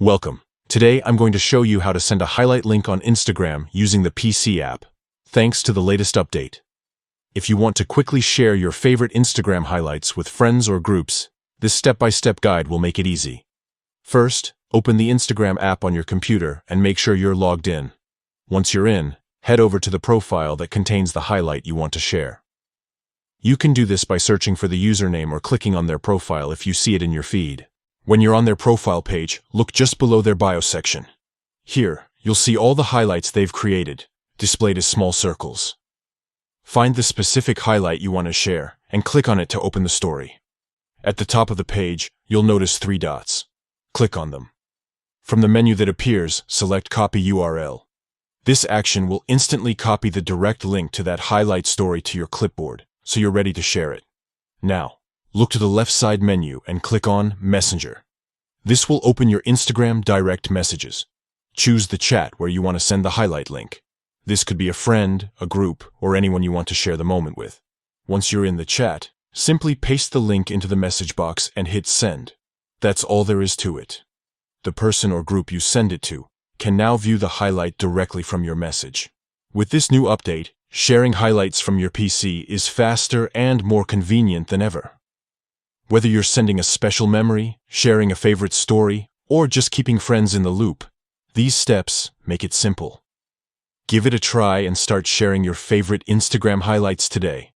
Welcome. Today I'm going to show you how to send a highlight link on Instagram using the PC app, thanks to the latest update. If you want to quickly share your favorite Instagram highlights with friends or groups, this step-by-step guide will make it easy. First, open the Instagram app on your computer and make sure you're logged in. Once you're in, head over to the profile that contains the highlight you want to share. You can do this by searching for the username or clicking on their profile if you see it in your feed. When you're on their profile page, look just below their bio section. Here, you'll see all the highlights they've created, displayed as small circles. Find the specific highlight you want to share and click on it to open the story. At the top of the page, you'll notice 3 dots. Click on them. From the menu that appears, select Copy URL. This action will instantly copy the direct link to that highlight story to your clipboard, so you're ready to share it. Now, look to the left side menu and click on Messenger. This will open your Instagram direct messages. Choose the chat where you want to send the highlight link. This could be a friend, a group, or anyone you want to share the moment with. Once you're in the chat, simply paste the link into the message box and hit send. That's all there is to it. The person or group you send it to can now view the highlight directly from your message. With this new update, sharing highlights from your PC is faster and more convenient than ever. Whether you're sending a special memory, sharing a favorite story, or just keeping friends in the loop, these steps make it simple. Give it a try and start sharing your favorite Instagram highlights today.